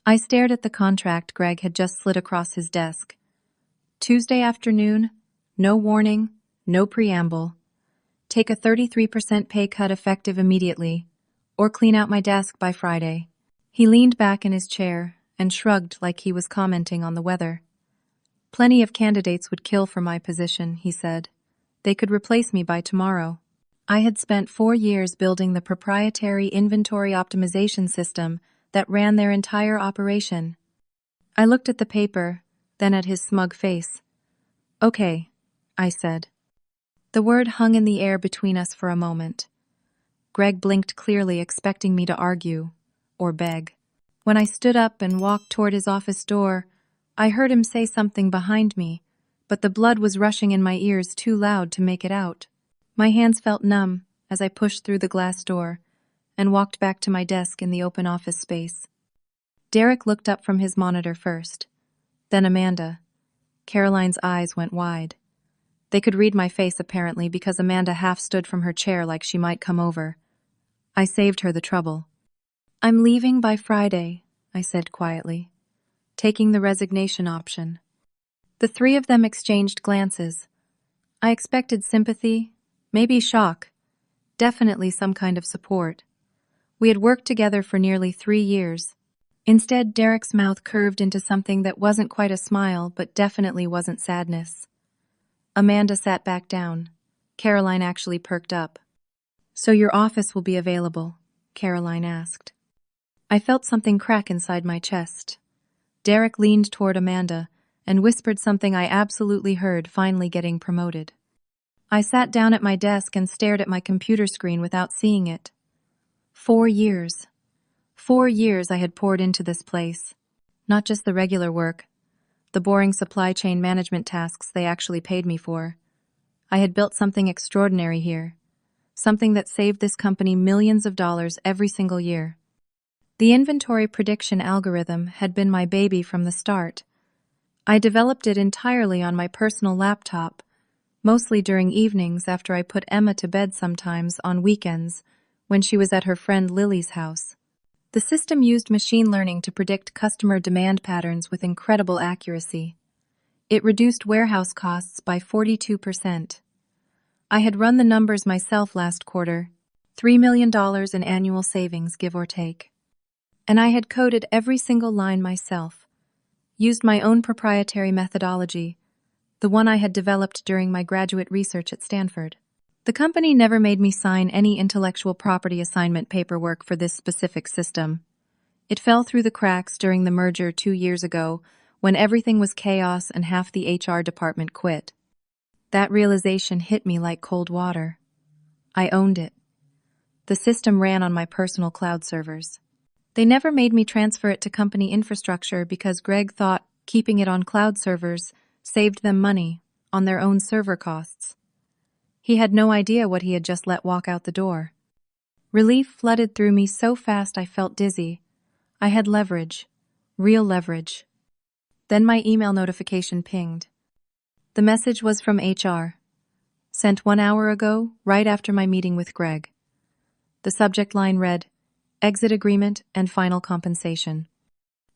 I stared at the contract Greg had just slid across his desk. Tuesday afternoon, no warning, no preamble. Take a 33% pay cut effective immediately, or clean out my desk by Friday. He leaned back in his chair and shrugged like he was commenting on the weather. Plenty of candidates would kill for my position, he said. They could replace me by tomorrow. I had spent 4 years building the proprietary inventory optimization system that ran their entire operation. I looked at the paper, then at his smug face. Okay, I said. The word hung in the air between us for a moment. Greg blinked clearly, expecting me to argue or beg. When I stood up and walked toward his office door, I heard him say something behind me, but the blood was rushing in my ears too loud to make it out. My hands felt numb as I pushed through the glass door and walked back to my desk in the open office space. Derek looked up from his monitor first, then Amanda. Caroline's eyes went wide. They could read my face apparently because Amanda half stood from her chair like she might come over. I saved her the trouble. I'm leaving by Friday, I said quietly, taking the resignation option. The three of them exchanged glances. I expected sympathy, maybe shock, definitely some kind of support. We had worked together for nearly 3 years. Instead, Derek's mouth curved into something that wasn't quite a smile, but definitely wasn't sadness. Amanda sat back down. Caroline actually perked up. So your office will be available? Caroline asked. I felt something crack inside my chest. Derek leaned toward Amanda and whispered something I absolutely heard, finally getting promoted. I sat down at my desk and stared at my computer screen without seeing it. 4 years. 4 years I had poured into this place. Not just the regular work, the boring supply chain management tasks they actually paid me for. I had built something extraordinary here, something that saved this company millions of dollars every single year. The inventory prediction algorithm had been my baby from the start. I developed it entirely on my personal laptop, mostly during evenings after I put Emma to bed, sometimes on weekends when she was at her friend Lily's house. The system used machine learning to predict customer demand patterns with incredible accuracy. It reduced warehouse costs by 42%. I had run the numbers myself last quarter, $3 million in annual savings, give or take. And I had coded every single line myself, used my own proprietary methodology, the one I had developed during my graduate research at Stanford. The company never made me sign any intellectual property assignment paperwork for this specific system. It fell through the cracks during the merger 2 years ago, when everything was chaos and half the HR department quit. That realization hit me like cold water. I owned it. The system ran on my personal cloud servers. They never made me transfer it to company infrastructure because Greg thought keeping it on cloud servers saved them money on their own server costs. He had no idea what he had just let walk out the door. Relief flooded through me so fast I felt dizzy. I had leverage, real leverage. Then my email notification pinged. The message was from HR. Sent 1 hour ago, right after my meeting with Greg. The subject line read, Exit Agreement and Final Compensation.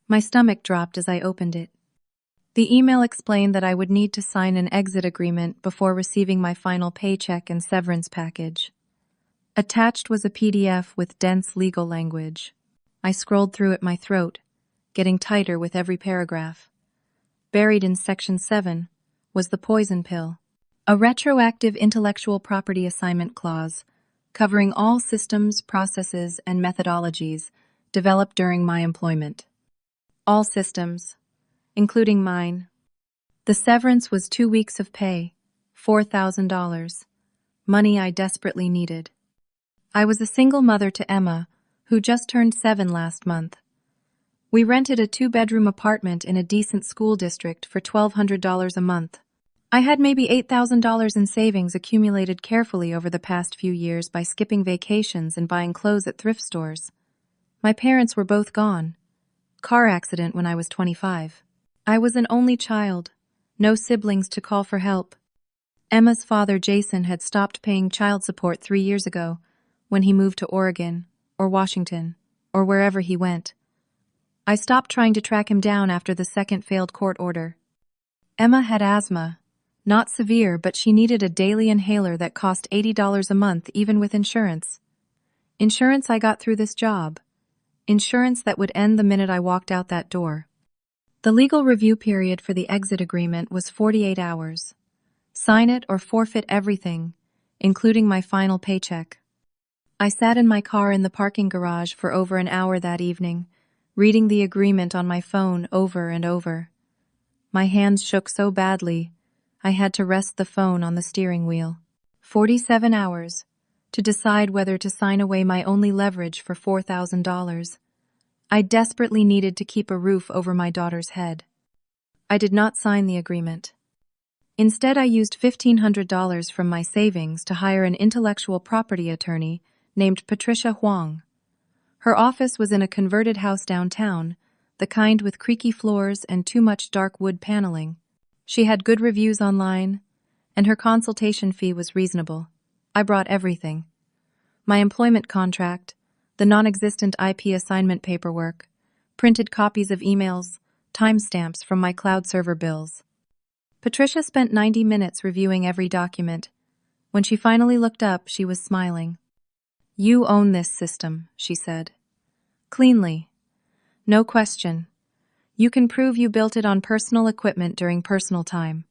My stomach dropped as I opened it. The email explained that I would need to sign an exit agreement before receiving my final paycheck and severance package. Attached was a PDF with dense legal language. I scrolled through it, my throat, getting tighter with every paragraph. Buried in Section 7 was the poison pill, a retroactive intellectual property assignment clause covering all systems, processes, and methodologies developed during my employment. All systems, including mine. The severance was 2 weeks of pay, $4,000, money I desperately needed. I was a single mother to Emma, who just turned 7 last month. We rented a 2-bedroom apartment in a decent school district for $1,200 a month. I had maybe $8,000 in savings accumulated carefully over the past few years by skipping vacations and buying clothes at thrift stores. My parents were both gone. Car accident when I was 25. I was an only child, no siblings to call for help. Emma's father, Jason, had stopped paying child support 3 years ago when he moved to Oregon or Washington or wherever he went. I stopped trying to track him down after the second failed court order. Emma had asthma. Not severe, but she needed a daily inhaler that cost $80 a month even with insurance. Insurance I got through this job. Insurance that would end the minute I walked out that door. The legal review period for the exit agreement was 48 hours. Sign it or forfeit everything, including my final paycheck. I sat in my car in the parking garage for over an hour that evening, reading the agreement on my phone over and over. My hands shook so badly, I had to rest the phone on the steering wheel. 47 hours to decide whether to sign away my only leverage for $4,000. I desperately needed to keep a roof over my daughter's head. I did not sign the agreement. Instead, I used $1,500 from my savings to hire an intellectual property attorney named Patricia Huang. Her office was in a converted house downtown, the kind with creaky floors and too much dark wood paneling. She had good reviews online, and her consultation fee was reasonable. I brought everything. My employment contract, the non-existent IP assignment paperwork, printed copies of emails, timestamps from my cloud server bills. Patricia spent 90 minutes reviewing every document. When she finally looked up, she was smiling. "You own this system," she said. "Cleanly. No question. You can prove you built it on personal equipment during personal time.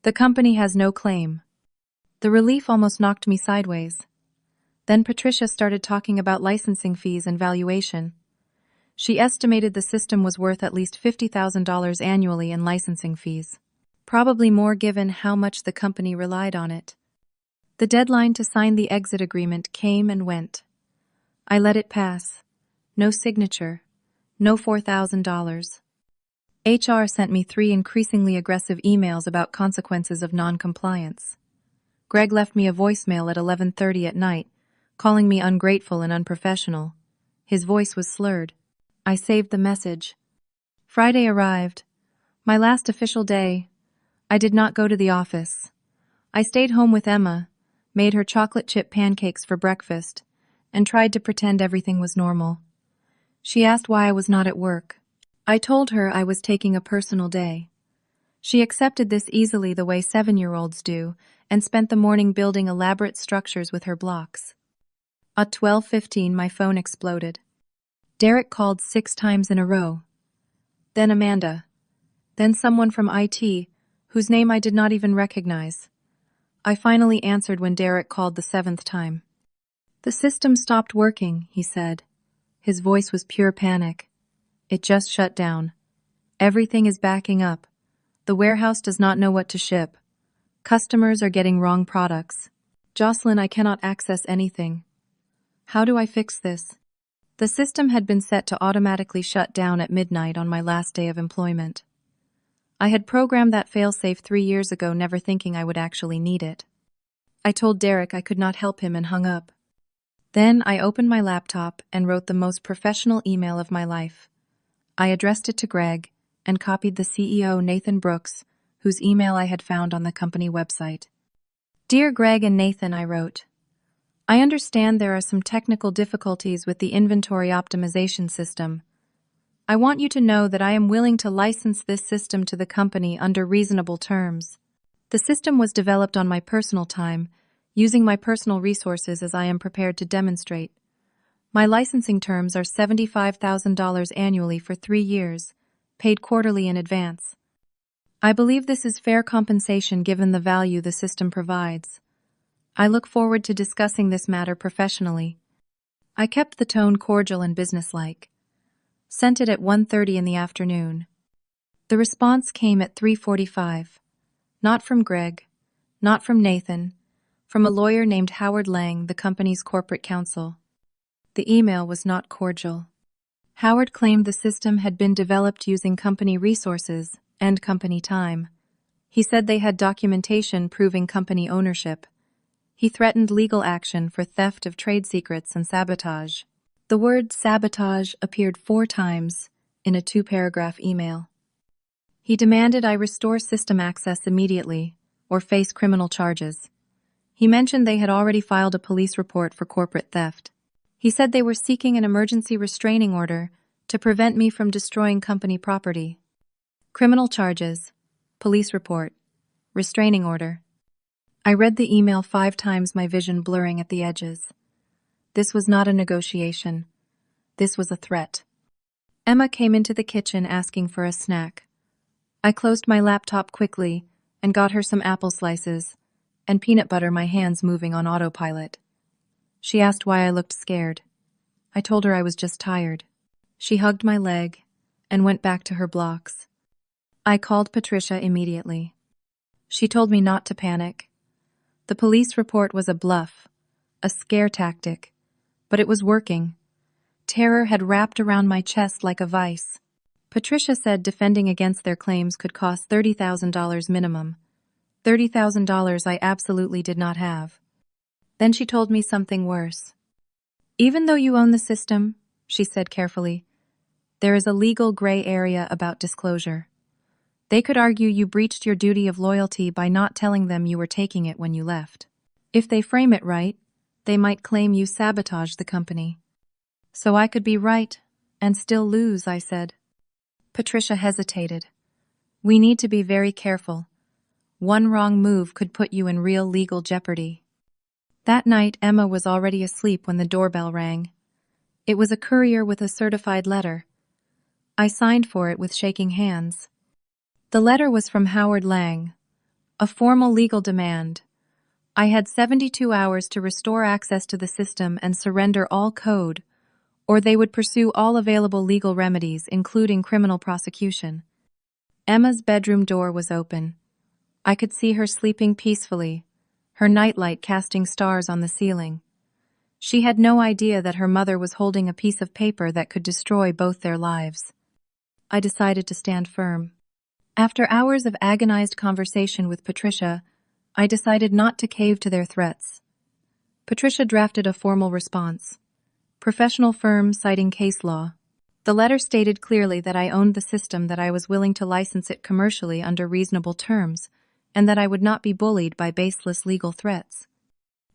The company has no claim." The relief almost knocked me sideways. Then Patricia started talking about licensing fees and valuation. She estimated the system was worth at least $50,000 annually in licensing fees. Probably more given how much the company relied on it. The deadline to sign the exit agreement came and went. I let it pass. No signature. No $4,000. HR sent me 3 increasingly aggressive emails about consequences of non-compliance. Greg left me a voicemail at 11:30 at night, calling me ungrateful and unprofessional. His voice was slurred. I saved the message. Friday arrived. My last official day. I did not go to the office. I stayed home with Emma, made her chocolate chip pancakes for breakfast, and tried to pretend everything was normal. She asked why I was not at work. I told her I was taking a personal day. She accepted this easily the way 7-year-olds do, and spent the morning building elaborate structures with her blocks. At 12:15, my phone exploded. Derek called 6 times in a row. Then Amanda. Then someone from IT, whose name I did not even recognize. I finally answered when Derek called the 7th time. "The system stopped working," he said. His voice was pure panic. "It just shut down. Everything is backing up. The warehouse does not know what to ship. Customers are getting wrong products. Jocelyn, I cannot access anything. How do I fix this?" The system had been set to automatically shut down at midnight on my last day of employment. I had programmed that failsafe 3 years ago, never thinking I would actually need it. I told Derek I could not help him and hung up. Then I opened my laptop and wrote the most professional email of my life. I addressed it to Greg and copied the CEO, Nathan Brooks, whose email I had found on the company website. "Dear Greg and Nathan," I wrote, "I understand there are some technical difficulties with the inventory optimization system. I want you to know that I am willing to license this system to the company under reasonable terms. The system was developed on my personal time, using my personal resources as I am prepared to demonstrate. My licensing terms are $75,000 annually for 3 years, paid quarterly in advance. I believe this is fair compensation given the value the system provides. I look forward to discussing this matter professionally." I kept the tone cordial and businesslike. Sent it at 1:30 in the afternoon. The response came at 3:45. Not from Greg, not from Nathan, from a lawyer named Howard Lang, the company's corporate counsel. The email was not cordial. Howard claimed the system had been developed using company resources and company time. He said they had documentation proving company ownership. He threatened legal action for theft of trade secrets and sabotage. The word sabotage appeared 4 times in a 2-paragraph email. He demanded I restore system access immediately or face criminal charges. He mentioned they had already filed a police report for corporate theft. He said they were seeking an emergency restraining order to prevent me from destroying company property. Criminal charges, police report, restraining order. I read the email 5 times, my vision blurring at the edges. This was not a negotiation. This was a threat. Emma came into the kitchen asking for a snack. I closed my laptop quickly and got her some apple slices and peanut butter, my hands moving on autopilot. She asked why I looked scared. I told her I was just tired. She hugged my leg and went back to her blocks. I called Patricia immediately. She told me not to panic. The police report was a bluff, a scare tactic, but it was working. Terror had wrapped around my chest like a vice. Patricia said defending against their claims could cost $30,000 minimum. $30,000 I absolutely did not have. Then she told me something worse. Even though you own the system, she said carefully, there is a legal gray area about disclosure. They could argue you breached your duty of loyalty by not telling them you were taking it when you left. If they frame it right, they might claim you sabotaged the company. So I could be right and still lose, I said. Patricia hesitated. We need to be very careful. One wrong move could put you in real legal jeopardy. That night, Emma was already asleep when the doorbell rang. It was a courier with a certified letter. I signed for it with shaking hands. The letter was from Howard Lang, a formal legal demand. I had 72 hours to restore access to the system and surrender all code, or they would pursue all available legal remedies, including criminal prosecution. Emma's bedroom door was open. I could see her sleeping peacefully, her nightlight casting stars on the ceiling. She had no idea that her mother was holding a piece of paper that could destroy both their lives. I decided to stand firm. After hours of agonized conversation with Patricia, I decided not to cave to their threats. Patricia drafted a formal response. Professional firm citing case law. The letter stated clearly that I owned the system, that I was willing to license it commercially under reasonable terms, and that I would not be bullied by baseless legal threats.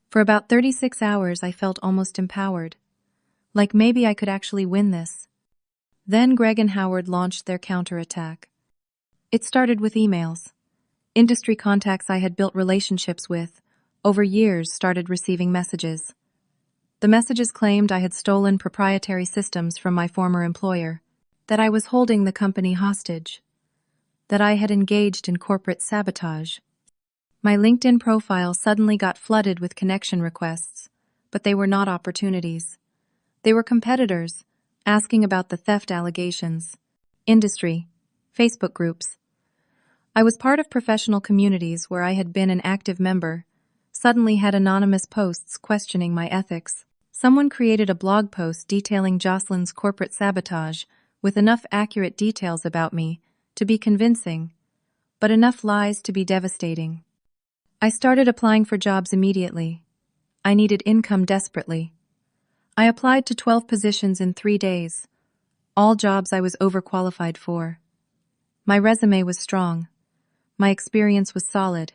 For about 36 hours I felt almost empowered. Like maybe I could actually win this. Then Greg and Howard launched their counterattack. It started with emails. Industry contacts I had built relationships with over years started receiving messages. The messages claimed I had stolen proprietary systems from my former employer, that I was holding the company hostage, that I had engaged in corporate sabotage. My LinkedIn profile suddenly got flooded with connection requests, but they were not opportunities. They were competitors, asking about the theft allegations. Industry, Facebook groups. I was part of professional communities where I had been an active member, suddenly had anonymous posts questioning my ethics. Someone created a blog post detailing Jocelyn's corporate sabotage with enough accurate details about me to be convincing, but enough lies to be devastating. I started applying for jobs immediately. I needed income desperately. I applied to 12 positions in 3 days, all jobs I was overqualified for. My resume was strong. My experience was solid.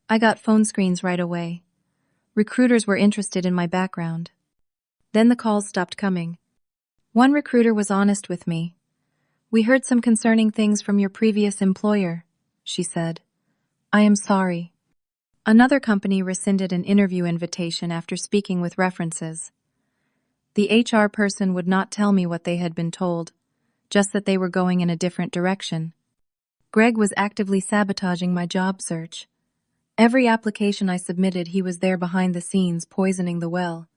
I got phone screens right away. Recruiters were interested in my background. Then the calls stopped coming. One recruiter was honest with me. We heard some concerning things from your previous employer, she said. I am sorry. Another company rescinded an interview invitation after speaking with references. The HR person would not tell me what they had been told, just that they were going in a different direction. Greg was actively sabotaging my job search. Every application I submitted, he was there behind the scenes, poisoning the well.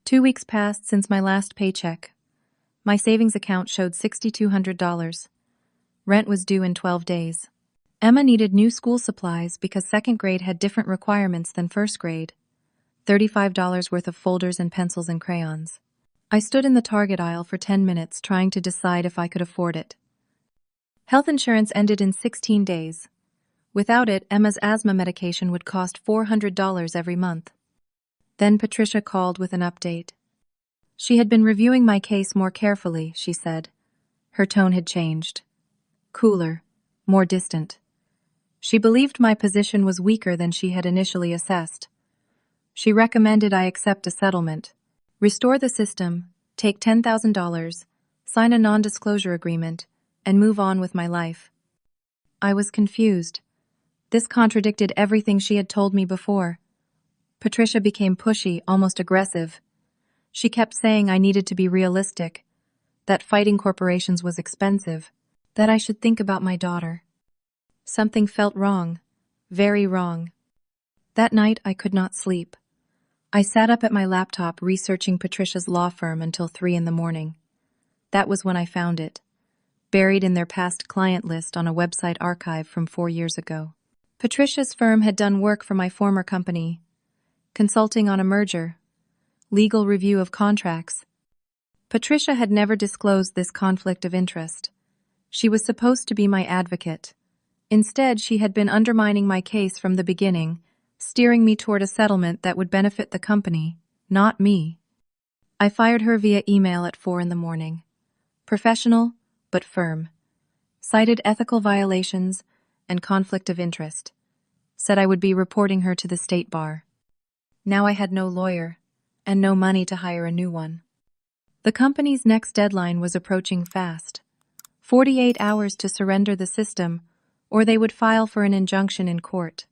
2 weeks passed since my last paycheck. My savings account showed $6,200. Rent was due in 12 days. Emma needed new school supplies because second grade had different requirements than first grade. $35 worth of folders and pencils and crayons. I stood in the Target aisle for 10 minutes trying to decide if I could afford it. Health insurance ended in 16 days. Without it, Emma's asthma medication would cost $400 every month. Then Patricia called with an update. She had been reviewing my case more carefully, she said. Her tone had changed. Cooler, more distant. She believed my position was weaker than she had initially assessed. She recommended I accept a settlement, restore the system, take $10,000, sign a non-disclosure agreement, and move on with my life. I was confused. This contradicted everything she had told me before. Patricia became pushy, almost aggressive. She kept saying I needed to be realistic, that fighting corporations was expensive, that I should think about my daughter. Something felt wrong, very wrong. That night I could not sleep. I sat up at my laptop researching Patricia's law firm until 3 in the morning. That was when I found it, buried in their past client list on a website archive from 4 years ago. Patricia's firm had done work for my former company, consulting on a merger, legal review of contracts. Patricia had never disclosed this conflict of interest. She was supposed to be my advocate. Instead, she had been undermining my case from the beginning, steering me toward a settlement that would benefit the company, not me. I fired her via email at 4 in the morning. Professional, but firm. Cited ethical violations and conflict of interest. Said I would be reporting her to the state bar. Now I had no lawyer, and no money to hire a new one. The company's next deadline was approaching fast. 48 hours to surrender the system, or they would file for an injunction in court.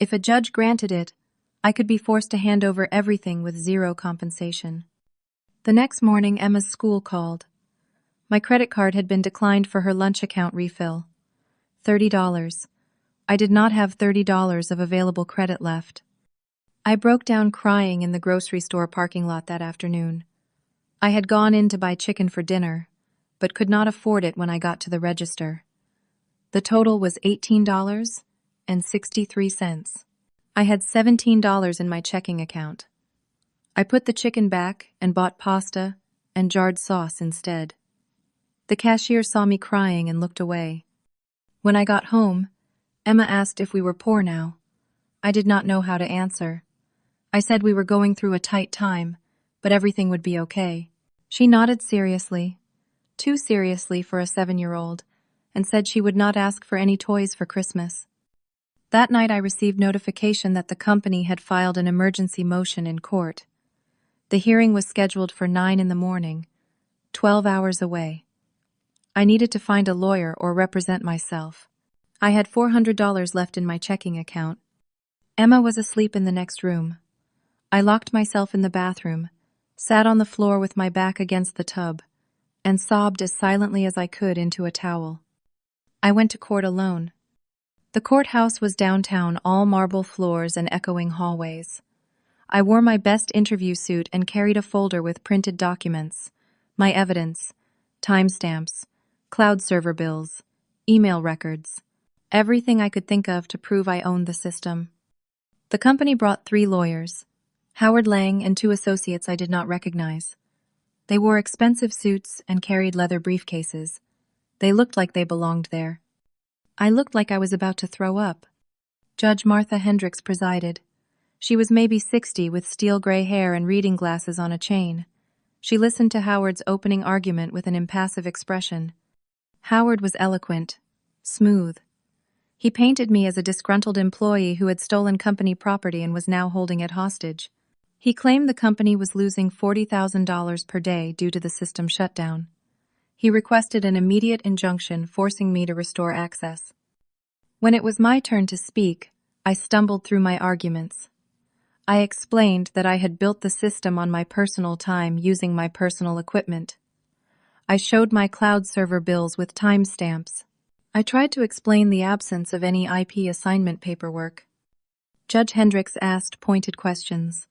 If a judge granted it, I could be forced to hand over everything with zero compensation. The next morning, Emma's school called. My credit card had been declined for her lunch account refill. $30. I did not have $30 of available credit left. I broke down crying in the grocery store parking lot that afternoon. I had gone in to buy chicken for dinner, but could not afford it when I got to the register. The total was $18.63. I had $17 in my checking account. I put the chicken back and bought pasta and jarred sauce instead. The cashier saw me crying and looked away. When I got home, Emma asked if we were poor now. I did not know how to answer. I said we were going through a tight time, but everything would be okay. She nodded seriously, too seriously for a 7-year-old, and said she would not ask for any toys for Christmas. That night I received notification that the company had filed an emergency motion in court. The hearing was scheduled for 9 in the morning, 12 hours away. I needed to find a lawyer or represent myself. I had $400 left in my checking account. Emma was asleep in the next room. I locked myself in the bathroom, sat on the floor with my back against the tub, and sobbed as silently as I could into a towel. I went to court alone. The courthouse was downtown, all marble floors and echoing hallways. I wore my best interview suit and carried a folder with printed documents, my evidence, timestamps, cloud server bills, email records, everything I could think of to prove I owned the system. The company brought 3 lawyers, Howard Lang and 2 associates I did not recognize. They wore expensive suits and carried leather briefcases. They looked like they belonged there. I looked like I was about to throw up. Judge Martha Hendricks presided. She was maybe 60 with steel gray hair and reading glasses on a chain. She listened to Howard's opening argument with an impassive expression. Howard was eloquent, smooth. He painted me as a disgruntled employee who had stolen company property and was now holding it hostage. He claimed the company was losing $40,000 per day due to the system shutdown. He requested an immediate injunction forcing me to restore access. When it was my turn to speak, I stumbled through my arguments. I explained that I had built the system on my personal time using my personal equipment. I showed my cloud server bills with timestamps. I tried to explain the absence of any IP assignment paperwork. Judge Hendricks asked pointed questions.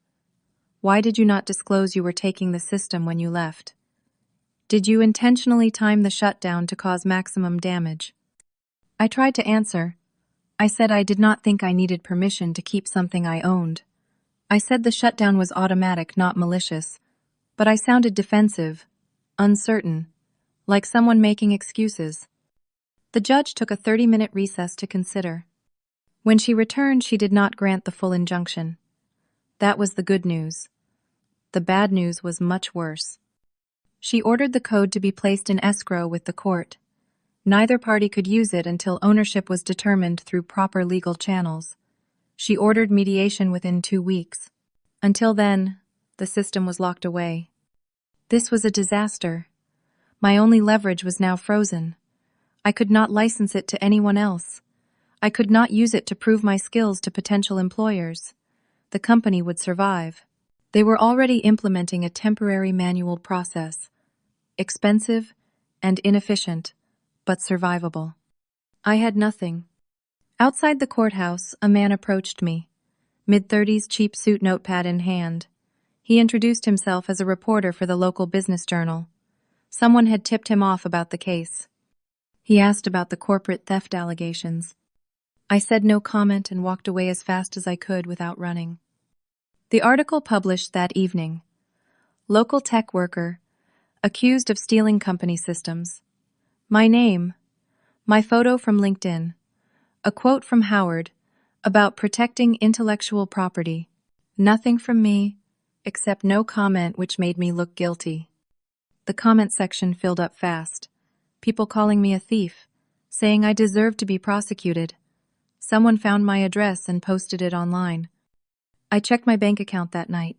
Why did you not disclose you were taking the system when you left? Did you intentionally time the shutdown to cause maximum damage? I tried to answer. I said I did not think I needed permission to keep something I owned. I said the shutdown was automatic, not malicious, but I sounded defensive, uncertain, like someone making excuses. The judge took a 30-minute recess to consider. When she returned, she did not grant the full injunction. That was the good news. The bad news was much worse. She ordered the code to be placed in escrow with the court. Neither party could use it until ownership was determined through proper legal channels. She ordered mediation within 2 weeks. Until then, the system was locked away. This was a disaster. My only leverage was now frozen. I could not license it to anyone else. I could not use it to prove my skills to potential employers. The company would survive. They were already implementing a temporary manual process. Expensive and inefficient, but survivable. I had nothing. Outside the courthouse, a man approached me, mid-30s, cheap suit, notepad in hand. He introduced himself as a reporter for the local business journal. Someone had tipped him off about the case. He asked about the corporate theft allegations. I said no comment and walked away as fast as I could without running. The article published that evening. Local tech worker, accused of stealing company systems. My name, my photo from LinkedIn, a quote from Howard about protecting intellectual property. Nothing from me, except no comment, which made me look guilty. The comment section filled up fast. People calling me a thief, saying I deserved to be prosecuted. Someone found my address and posted it online. I checked my bank account that night.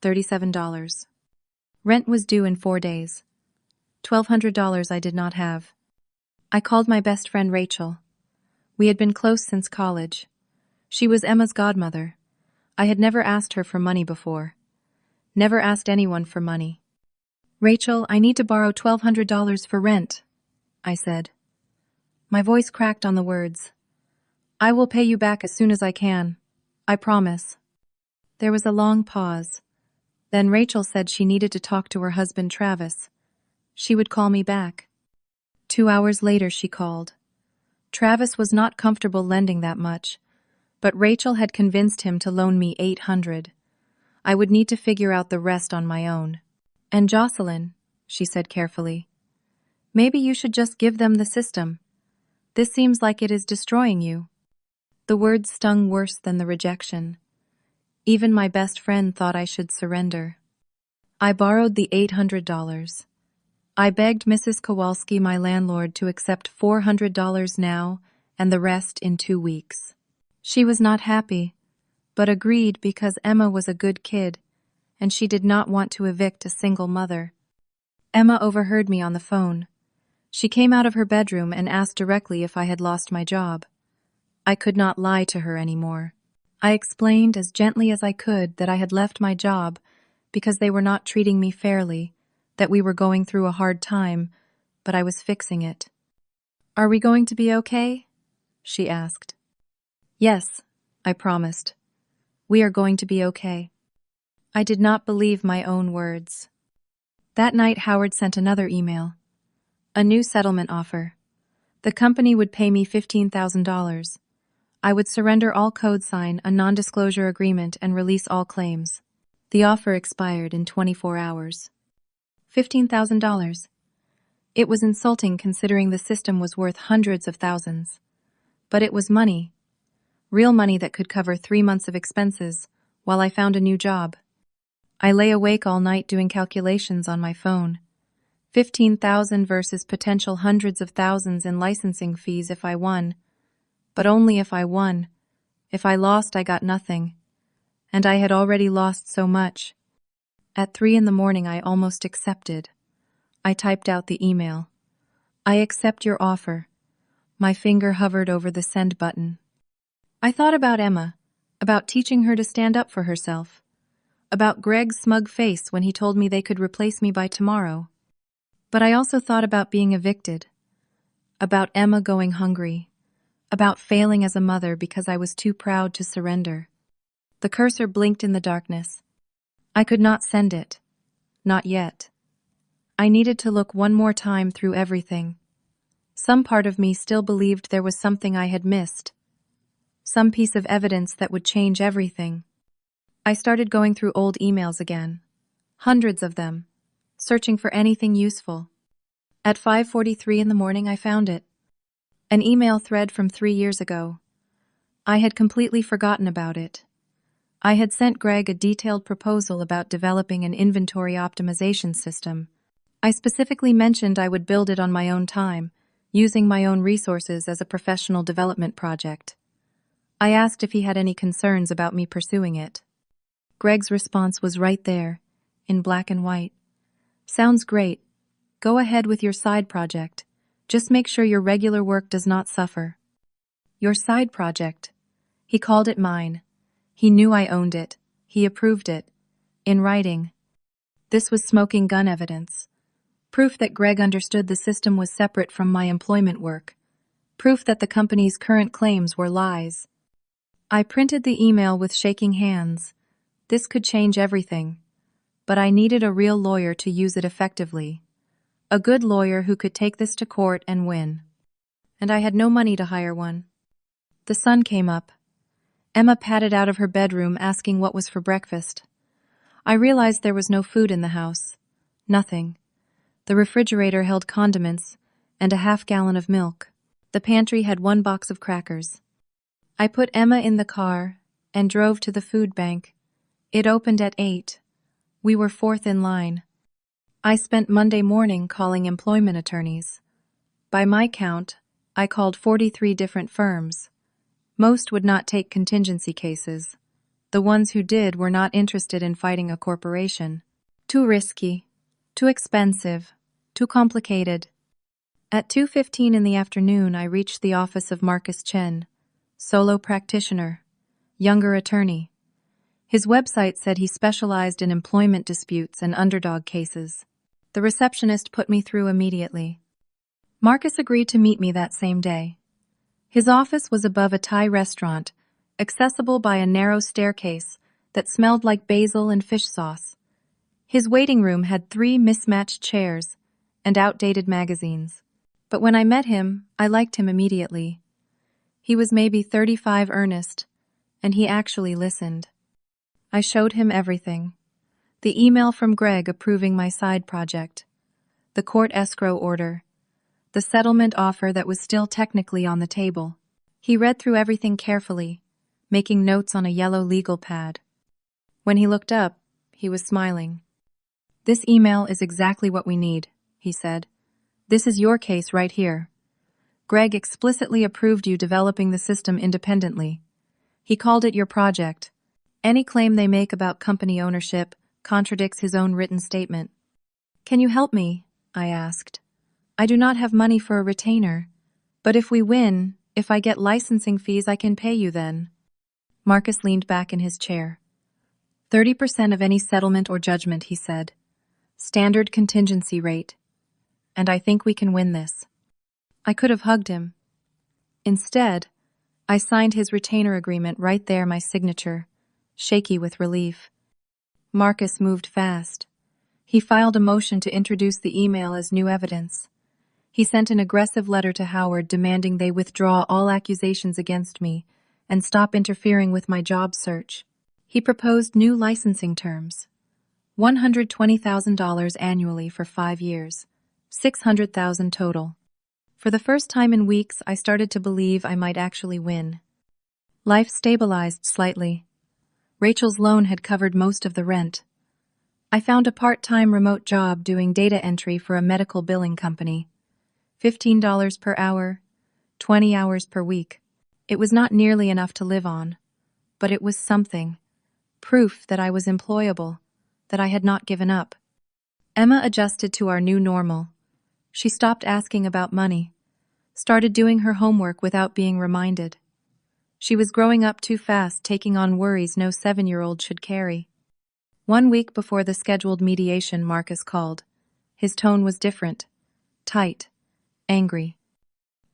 $37. Rent was due in 4 days. $1,200 I did not have. I called my best friend Rachel. We had been close since college. She was Emma's godmother. I had never asked her for money before. Never asked anyone for money. Rachel, I need to borrow $1,200 for rent, I said. My voice cracked on the words. I will pay you back as soon as I can. I promise. There was a long pause. Then Rachel said she needed to talk to her husband Travis. She would call me back. 2 hours later she called. Travis was not comfortable lending that much, but Rachel had convinced him to loan me $800. I would need to figure out the rest on my own. And Jocelyn, she said carefully, maybe you should just give them the system. This seems like it is destroying you. The words stung worse than the rejection. Even my best friend thought I should surrender. I borrowed the $800. I begged Mrs. Kowalski, my landlord, to accept $400 now and the rest in 2 weeks. She was not happy, but agreed because Emma was a good kid, and she did not want to evict a single mother. Emma overheard me on the phone. She came out of her bedroom and asked directly if I had lost my job. I could not lie to her anymore. I explained as gently as I could that I had left my job because they were not treating me fairly, that we were going through a hard time, but I was fixing it. Are we going to be okay? She asked. Yes, I promised. We are going to be okay. I did not believe my own words. That night Howard sent another email. A new settlement offer. The company would pay me $15,000. I would surrender all code, sign a non-disclosure agreement, and release all claims. The offer expired in 24 hours. $15,000. It was insulting considering the system was worth hundreds of thousands. But it was money. Real money that could cover 3 months of expenses while I found a new job. I lay awake all night doing calculations on my phone. 15,000 versus potential hundreds of thousands in licensing fees if I won. But only if I won. If I lost, I got nothing. And I had already lost so much. At 3 in the morning, I almost accepted. I typed out the email. I accept your offer. My finger hovered over the send button. I thought about Emma, about teaching her to stand up for herself, about Greg's smug face when he told me they could replace me by tomorrow. But I also thought about being evicted, about Emma going hungry, about failing as a mother because I was too proud to surrender. The cursor blinked in the darkness. I could not send it. Not yet. I needed to look one more time through everything. Some part of me still believed there was something I had missed. Some piece of evidence that would change everything. I started going through old emails again. Hundreds of them. Searching for anything useful. At 5:43 in the morning, I found it. An email thread from 3 years ago. I had completely forgotten about it. I had sent Greg a detailed proposal about developing an inventory optimization system. I specifically mentioned I would build it on my own time, using my own resources as a professional development project. I asked if he had any concerns about me pursuing it. Greg's response was right there, in black and white. Sounds great. Go ahead with your side project. Just make sure your regular work does not suffer. Your side project. He called it mine. He knew I owned it. He approved it. In writing. This was smoking gun evidence. Proof that Greg understood the system was separate from my employment work. Proof that the company's current claims were lies. I printed the email with shaking hands. This could change everything. But I needed a real lawyer to use it effectively. A good lawyer who could take this to court and win. And I had no money to hire one. The sun came up. Emma padded out of her bedroom asking what was for breakfast. I realized there was no food in the house. Nothing. The refrigerator held condiments and a half-gallon of milk. The pantry had 1 box of crackers. I put Emma in the car and drove to the food bank. It opened at 8. We were 4th in line. I spent Monday morning calling employment attorneys. By my count, I called 43 different firms. Most would not take contingency cases. The ones who did were not interested in fighting a corporation. Too risky, too expensive, too complicated. At 2:15 in the afternoon, I reached the office of Marcus Chen, solo practitioner, younger attorney. His website said he specialized in employment disputes and underdog cases. The receptionist put me through immediately. Marcus agreed to meet me that same day. His office was above a Thai restaurant, accessible by a narrow staircase that smelled like basil and fish sauce. His waiting room had 3 mismatched chairs and outdated magazines. But when I met him, I liked him immediately. He was maybe 35 earnest, and he actually listened. I showed him everything. The email from Greg approving my side project, the court escrow order, the settlement offer that was still technically on the table. He read through everything carefully, making notes on a yellow legal pad. When he looked up, he was smiling. "This email is exactly what we need," he said. "This is your case right here. Greg explicitly approved you developing the system independently. He called it your project. Any claim they make about company ownership contradicts his own written statement." "Can you help me?" I asked. "I do not have money for a retainer, but if we win, if I get licensing fees, I can pay you then." Marcus leaned back in his chair. 30% of any settlement or judgment, he said. Standard contingency rate. And I think we can win this. I could have hugged him. Instead, I signed his retainer agreement right there, my signature, shaky with relief. Marcus moved fast. He filed a motion to introduce the email as new evidence. He sent an aggressive letter to Howard demanding they withdraw all accusations against me and stop interfering with my job search. He proposed new licensing terms. $120,000 annually for 5 years, $600,000 total. For the first time in weeks, I started to believe I might actually win. Life stabilized slightly. Rachel's loan had covered most of the rent. I found a part-time remote job doing data entry for a medical billing company. $15 per hour, 20 hours per week. It was not nearly enough to live on, but it was something. Proof that I was employable, that I had not given up. Emma adjusted to our new normal. She stopped asking about money, started doing her homework without being reminded. She was growing up too fast, taking on worries no 7-year-old should carry. 1 week before the scheduled mediation, Marcus called. His tone was different. Tight. Angry.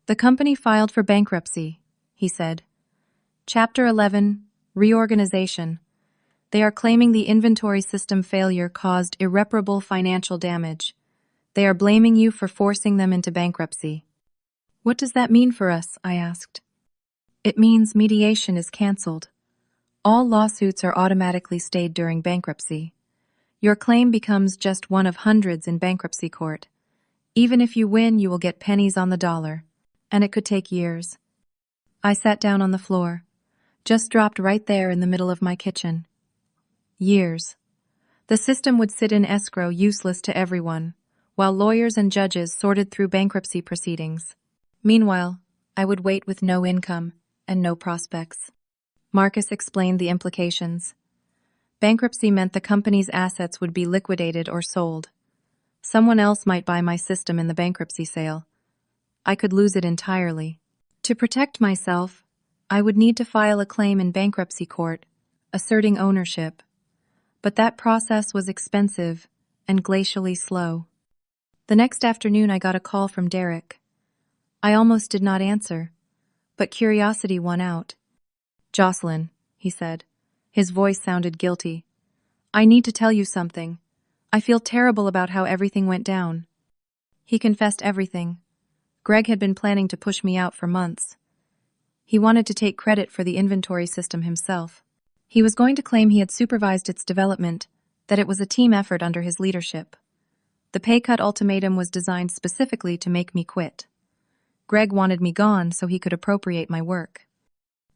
"The company filed for bankruptcy," he said. "Chapter 11, reorganization. They are claiming the inventory system failure caused irreparable financial damage. They are blaming you for forcing them into bankruptcy." "What does that mean for us?" I asked. "It means mediation is canceled. All lawsuits are automatically stayed during bankruptcy. Your claim becomes just one of hundreds in bankruptcy court. Even if you win, you will get pennies on the dollar, and it could take years." I sat down on the floor, just dropped right there in the middle of my kitchen. Years. The system would sit in escrow, useless to everyone, while lawyers and judges sorted through bankruptcy proceedings. Meanwhile, I would wait with no income and no prospects. Marcus explained the implications. Bankruptcy meant the company's assets would be liquidated or sold. Someone else might buy my system in the bankruptcy sale. I could lose it entirely. To protect myself, I would need to file a claim in bankruptcy court, asserting ownership. But that process was expensive and glacially slow. The next afternoon I got a call from Derek. I almost did not answer, but curiosity won out. "Jocelyn," he said. His voice sounded guilty. "I need to tell you something. I feel terrible about how everything went down." He confessed everything. Greg had been planning to push me out for months. He wanted to take credit for the inventory system himself. He was going to claim he had supervised its development, that it was a team effort under his leadership. The pay cut ultimatum was designed specifically to make me quit. Greg wanted me gone so he could appropriate my work.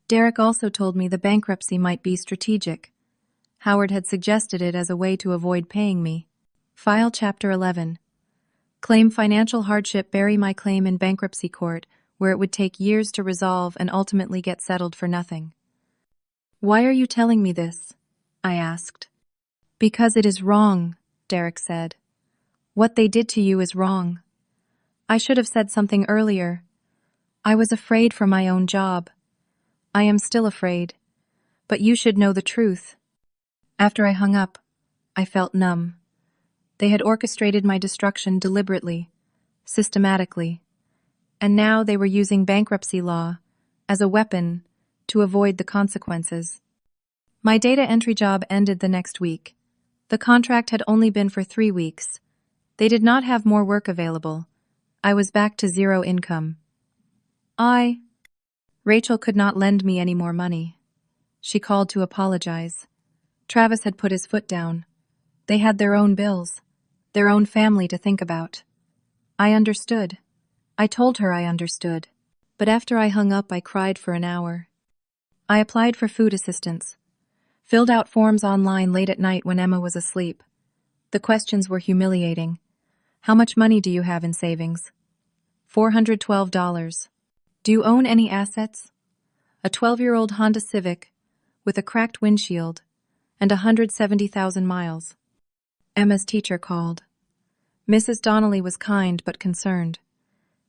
Derek also told me the bankruptcy might be strategic. Howard had suggested it as a way to avoid paying me. File Chapter 11. Claim financial hardship, bury my claim in bankruptcy court, where it would take years to resolve and ultimately get settled for nothing. "Why are you telling me this?" I asked. "Because it is wrong," Derek said. "What they did to you is wrong. I should have said something earlier. I was afraid for my own job. I am still afraid. But you should know the truth." After I hung up, I felt numb. They had orchestrated my destruction deliberately, systematically, and now they were using bankruptcy law as a weapon to avoid the consequences. My data entry job ended the next week. The contract had only been for 3 weeks. They did not have more work available. I was back to zero income. Rachel could not lend me any more money. She called to apologize. Travis had put his foot down. They had their own bills, their own family to think about. I understood. I told her I understood. But after I hung up, I cried for an hour. I applied for food assistance, filled out forms online late at night when Emma was asleep. The questions were humiliating. How much money do you have in savings? $412. Do you own any assets? A 12-year-old Honda Civic with a cracked windshield and 170,000 miles. Emma's teacher called. Mrs. Donnelly was kind but concerned.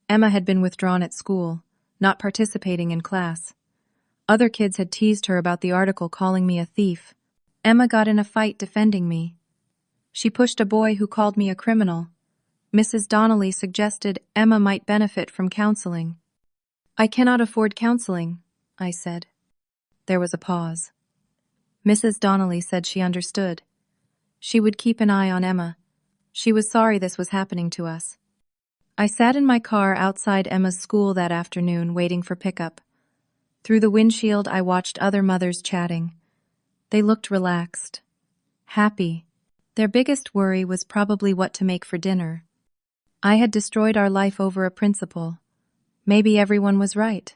Emma had been withdrawn at school, not participating in class. Other kids had teased her about the article calling me a thief. Emma got in a fight defending me. She pushed a boy who called me a criminal. Mrs. Donnelly suggested Emma might benefit from counseling. "I cannot afford counseling," I said. There was a pause. Mrs. Donnelly said she understood. She would keep an eye on Emma. She was sorry this was happening to us. I sat in my car outside Emma's school that afternoon waiting for pickup. Through the windshield, I watched other mothers chatting. They looked relaxed, happy. Their biggest worry was probably what to make for dinner. I had destroyed our life over a principle. Maybe everyone was right.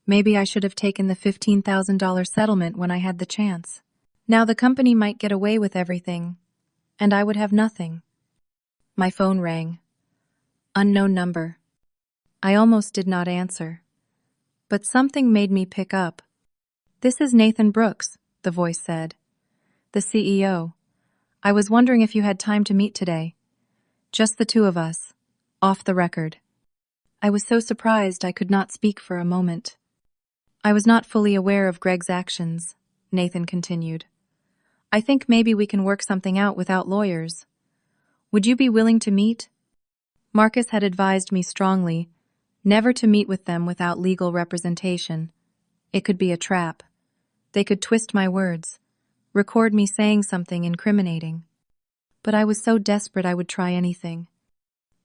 Maybe I should have taken the $15,000 settlement when I had the chance. Now the company might get away with everything, and I would have nothing. My phone rang. Unknown number. I almost did not answer. But something made me pick up. "This is Nathan Brooks," the voice said. "The CEO. I was wondering if you had time to meet today. Just the two of us. Off the record." I was so surprised I could not speak for a moment. "I was not fully aware of Greg's actions," Nathan continued. "I think maybe we can work something out without lawyers. Would you be willing to meet?" Marcus had advised me strongly never to meet with them without legal representation. It could be a trap. They could twist my words, record me saying something incriminating. But I was so desperate I would try anything.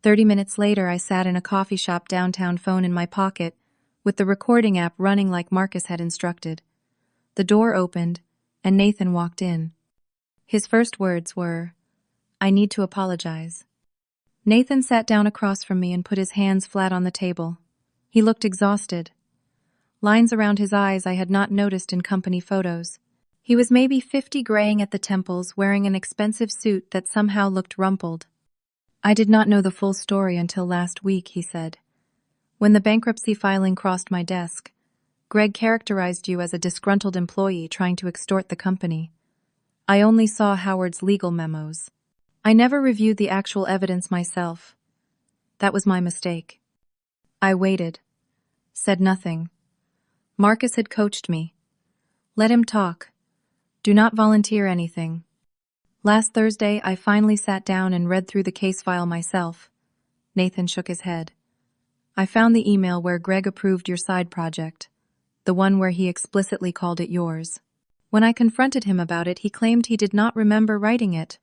30 minutes later, I sat in a coffee shop downtown, phone in my pocket, with the recording app running like Marcus had instructed. The door opened, and Nathan walked in. His first words were, "I need to apologize." Nathan sat down across from me and put his hands flat on the table. He looked exhausted. Lines around his eyes I had not noticed in company photos. He was maybe 50, graying at the temples, wearing an expensive suit that somehow looked rumpled. "I did not know the full story until last week," he said. "When the bankruptcy filing crossed my desk, Greg characterized you as a disgruntled employee trying to extort the company. I only saw Howard's legal memos. I never reviewed the actual evidence myself. That was my mistake. I waited. Said nothing. Marcus had coached me. Let him talk. Do not volunteer anything. Last Thursday, I finally sat down and read through the case file myself. Nathan shook his head. I found the email where Greg approved your side project, the one where he explicitly called it yours. When I confronted him about it, he claimed he did not remember writing it,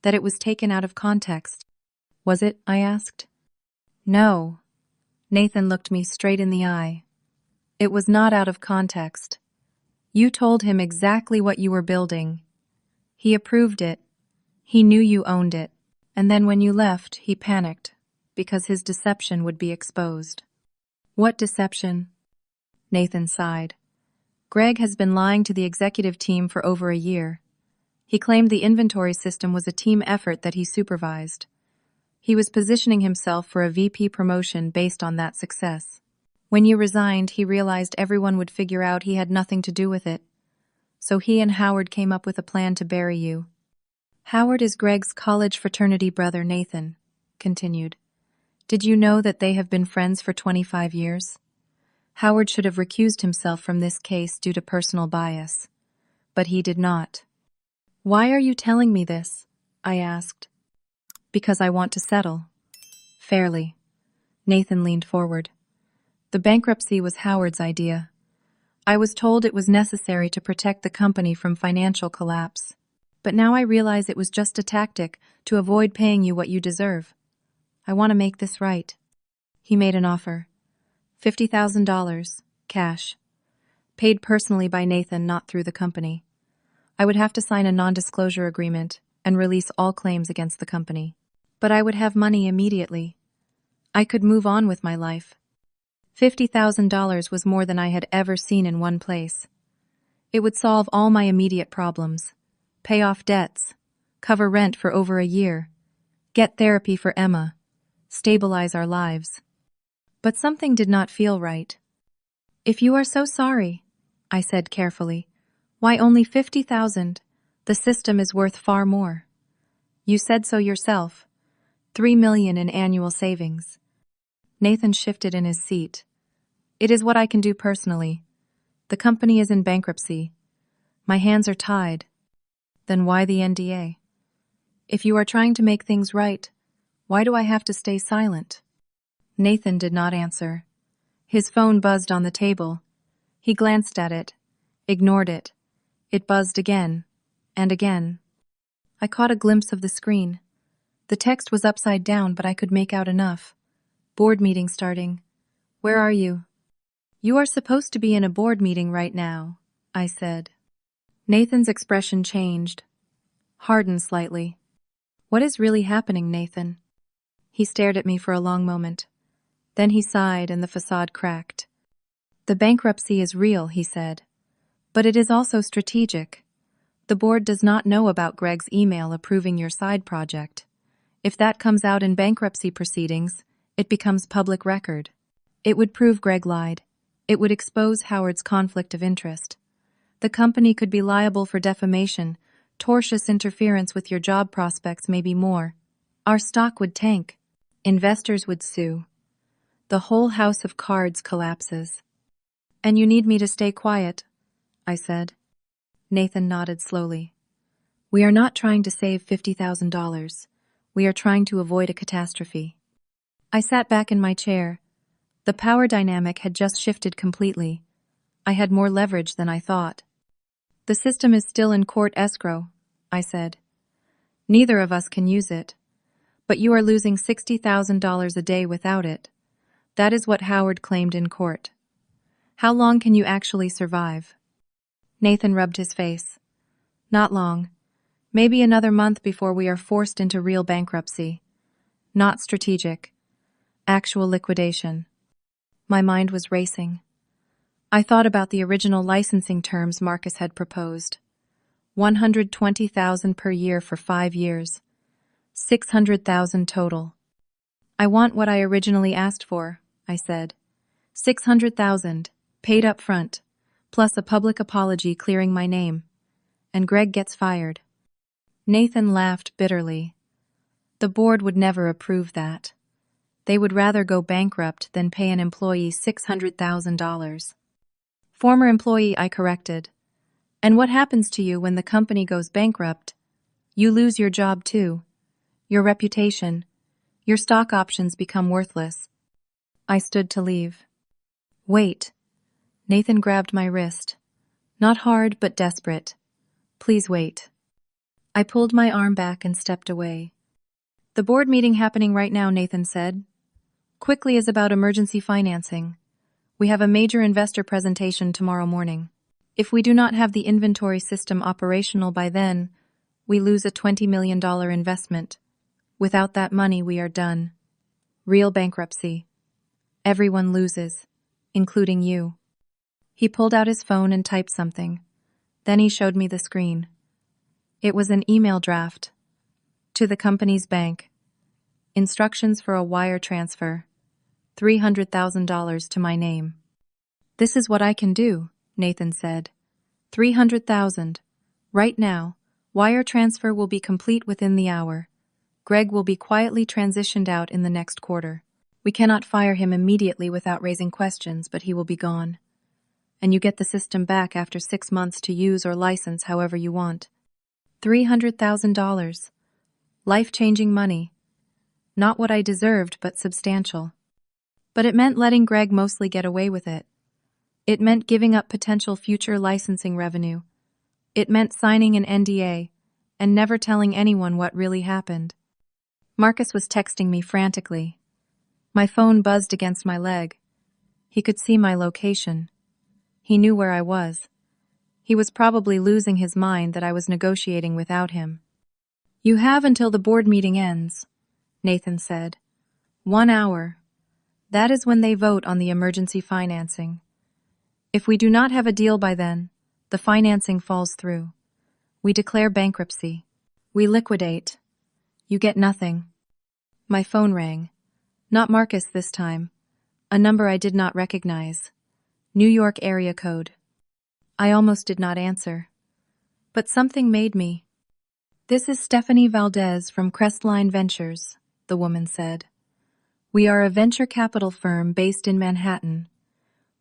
that it was taken out of context. Was it? I asked. No. Nathan looked me straight in the eye. It was not out of context. You told him exactly what you were building. He approved it. He knew you owned it. And then when you left, he panicked, because his deception would be exposed. What deception? Nathan sighed. Greg has been lying to the executive team for over a year. He claimed the inventory system was a team effort that he supervised. He was positioning himself for a VP promotion based on that success. When you resigned, he realized everyone would figure out he had nothing to do with it. So he and Howard came up with a plan to bury you. Howard is Greg's college fraternity brother, Nathan continued. Did you know that they have been friends for 25 years? Howard should have recused himself from this case due to personal bias. But he did not. Why are you telling me this? I asked. Because I want to settle. Fairly. Nathan leaned forward. The bankruptcy was Howard's idea. I was told it was necessary to protect the company from financial collapse. But now I realize it was just a tactic to avoid paying you what you deserve. I want to make this right. He made an offer. $50,000, cash. Paid personally by Nathan, not through the company. I would have to sign a non-disclosure agreement and release all claims against the company. But I would have money immediately. I could move on with my life. $50,000 was more than I had ever seen in one place. It would solve all my immediate problems. Pay off debts. Cover rent for over a year. Get therapy for Emma. Stabilize our lives. But something did not feel right. If you are so sorry, I said carefully, why only $50,000? The system is worth far more. You said so yourself. $3 million in annual savings. Nathan shifted in his seat. It is what I can do personally. The company is in bankruptcy. My hands are tied. Then why the NDA? If you are trying to make things right, why do I have to stay silent? Nathan did not answer. His phone buzzed on the table. He glanced at it, ignored it. It buzzed again, and again. I caught a glimpse of the screen. The text was upside down, but I could make out enough. Board meeting starting. Where are you? You are supposed to be in a board meeting right now, I said. Nathan's expression changed, hardened slightly. What is really happening, Nathan? He stared at me for a long moment. Then he sighed and the facade cracked. The bankruptcy is real, he said. But it is also strategic. The board does not know about Greg's email approving your side project. If that comes out in bankruptcy proceedings, it becomes public record. It would prove Greg lied. It would expose Howard's conflict of interest. The company could be liable for defamation, tortious interference with your job prospects, maybe more. Our stock would tank. Investors would sue. The whole house of cards collapses. And you need me to stay quiet, I said. Nathan nodded slowly. We are not trying to save $50,000. We are trying to avoid a catastrophe. I sat back in my chair. The power dynamic had just shifted completely. I had more leverage than I thought. The system is still in court escrow, I said. Neither of us can use it. But you are losing $60,000 a day without it. That is what Howard claimed in court. How long can you actually survive? Nathan rubbed his face. Not long. Maybe another month before we are forced into real bankruptcy. Not strategic. Actual liquidation. My mind was racing. I thought about the original licensing terms Marcus had proposed. $120,000 per year for 5 years. $600,000 total. I want what I originally asked for, I said. $600,000, paid up front, plus a public apology clearing my name. And Greg gets fired. Nathan laughed bitterly. The board would never approve that. They would rather go bankrupt than pay an employee $600,000. Former employee, I corrected. And what happens to you when the company goes bankrupt? You lose your job too. Your reputation. Your stock options become worthless. I stood to leave. Wait. Nathan grabbed my wrist. Not hard, but desperate. Please wait. I pulled my arm back and stepped away. The board meeting happening right now, Nathan said. Quickly is about emergency financing. We have a major investor presentation tomorrow morning. If we do not have the inventory system operational by then, we lose a $20 million investment. Without that money, we are done. Real bankruptcy. Everyone loses, including you. He pulled out his phone and typed something. Then he showed me the screen. It was an email draft. To the company's bank. Instructions for a wire transfer. $300,000 to my name. This is what I can do, Nathan said. $300,000. Right now, wire transfer will be complete within the hour. Greg will be quietly transitioned out in the next quarter. We cannot fire him immediately without raising questions, but he will be gone. And you get the system back after 6 months to use or license however you want. $300,000. Life-changing money. Not what I deserved, but substantial. But it meant letting Greg mostly get away with it. It meant giving up potential future licensing revenue. It meant signing an NDA and never telling anyone what really happened. Marcus was texting me frantically. My phone buzzed against my leg. He could see my location. He knew where I was. He was probably losing his mind that I was negotiating without him. You have until the board meeting ends, Nathan said. 1 hour. That is when they vote on the emergency financing. If we do not have a deal by then, the financing falls through. We declare bankruptcy. We liquidate. You get nothing. My phone rang. Not Marcus this time. A number I did not recognize. New York area code. I almost did not answer. But something made me. This is Stephanie Valdez from Crestline Ventures, the woman said. We are a venture capital firm based in Manhattan.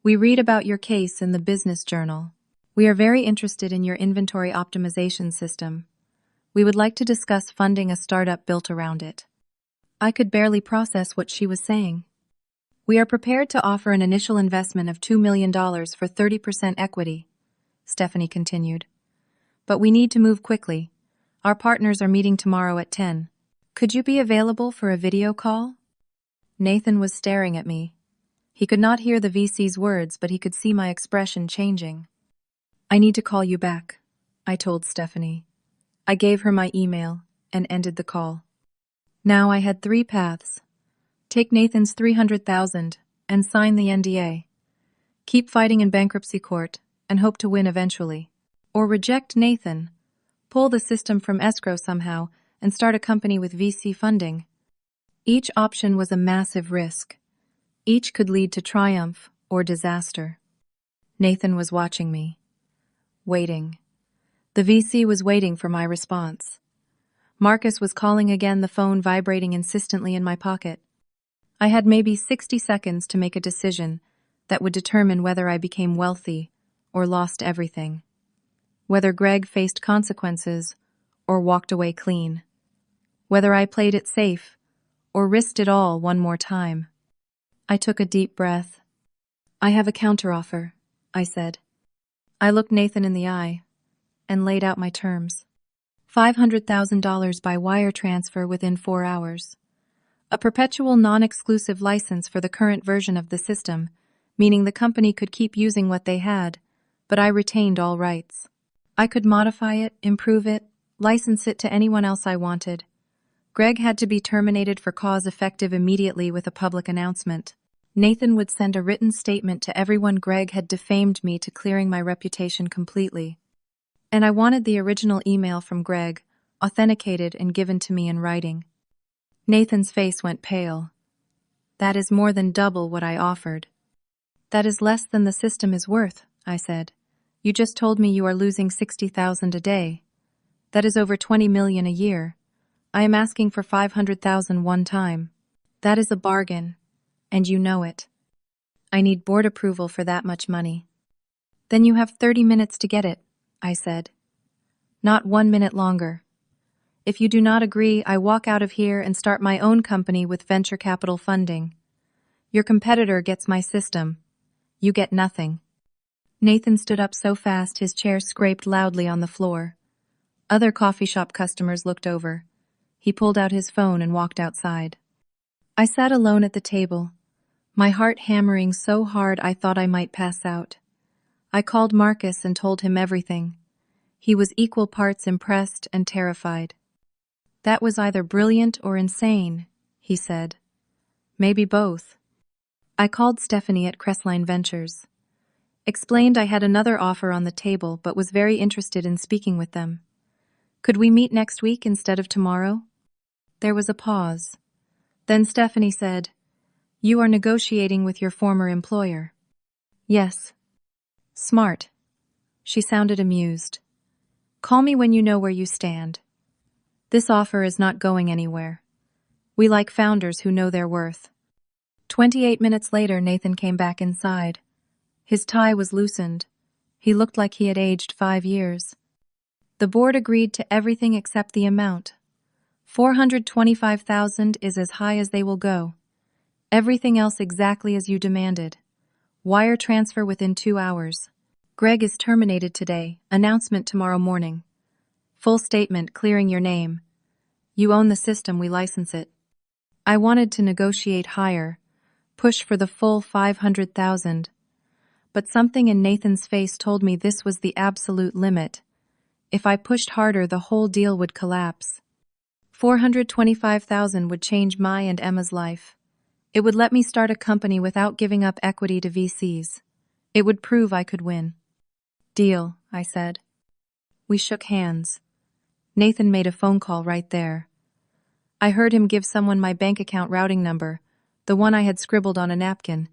We read about your case in the Business Journal. We are very interested in your inventory optimization system. We would like to discuss funding a startup built around it. I could barely process what she was saying. We are prepared to offer an initial investment of $2 million for 30% equity, Stephanie continued. But we need to move quickly. Our partners are meeting tomorrow at 10. Could you be available for a video call? Nathan was staring at me. He could not hear the VC's words, but he could see my expression changing. I need to call you back, I told Stephanie. I gave her my email and ended the call. Now I had 3 paths. Take Nathan's $300,000 and sign the NDA. Keep fighting in bankruptcy court and hope to win eventually. Or reject Nathan, pull the system from escrow somehow, and start a company with VC funding. Each option was a massive risk. Each could lead to triumph or disaster. Nathan was watching me. Waiting. The VC was waiting for my response. Marcus was calling again, the phone vibrating insistently in my pocket. I had maybe 60 seconds to make a decision that would determine whether I became wealthy or lost everything. Whether Greg faced consequences or walked away clean. Whether I played it safe or risked it all one more time. I took a deep breath. I have a counteroffer, I said. I looked Nathan in the eye and laid out my terms. $500,000 by wire transfer within 4 hours. A perpetual non-exclusive license for the current version of the system, meaning the company could keep using what they had, but I retained all rights. I could modify it, improve it, license it to anyone else I wanted. Greg had to be terminated for cause effective immediately with a public announcement. Nathan would send a written statement to everyone Greg had defamed me to clearing my reputation completely. And I wanted the original email from Greg, authenticated and given to me in writing. Nathan's face went pale. That is more than double what I offered. That is less than the system is worth, I said. You just told me you are losing $60,000 a day. That is over $20 million a year. I am asking for 500,000 one time. That is a bargain, and you know it. I need board approval for that much money. Then you have 30 minutes to get it, I said. Not 1 minute longer. If you do not agree, I walk out of here and start my own company with venture capital funding. Your competitor gets my system. You get nothing. Nathan stood up so fast his chair scraped loudly on the floor. Other coffee shop customers looked over. He pulled out his phone and walked outside. I sat alone at the table, my heart hammering so hard I thought I might pass out. I called Marcus and told him everything. He was equal parts impressed and terrified. That was either brilliant or insane, he said. Maybe both. I called Stephanie at Crestline Ventures. Explained I had another offer on the table but was very interested in speaking with them. Could we meet next week instead of tomorrow? There was a pause. Then Stephanie said, "You are negotiating with your former employer." "Yes." "Smart." She sounded amused. "Call me when you know where you stand. This offer is not going anywhere. We like founders who know their worth." 28 minutes later, Nathan came back inside. His tie was loosened. He looked like he had aged 5 years. The board agreed to everything except the amount. 425,000 is as high as they will go. Everything else exactly as you demanded. Wire transfer within 2 hours. Greg is terminated today. Announcement tomorrow morning. Full statement clearing your name. You own the system, we license it. I wanted to negotiate higher, push for the full 500,000. But something in Nathan's face told me this was the absolute limit. If I pushed harder, the whole deal would collapse. 425,000 would change my and Emma's life. It would let me start a company without giving up equity to VCs. It would prove I could win. Deal, I said. We shook hands. Nathan made a phone call right there. I heard him give someone my bank account routing number, the one I had scribbled on a napkin.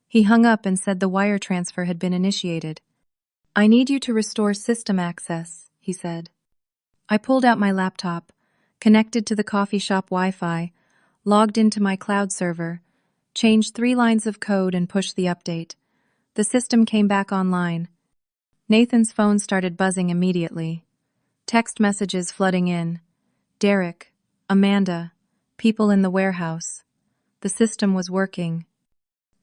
He hung up and said the wire transfer had been initiated. "I need you to restore system access," he said. I pulled out my laptop, connected to the coffee shop Wi-Fi, logged into my cloud server, changed 3 lines of code and pushed the update. The system came back online. Nathan's phone started buzzing immediately. Text messages flooding in. Derek, Amanda, people in the warehouse. The system was working.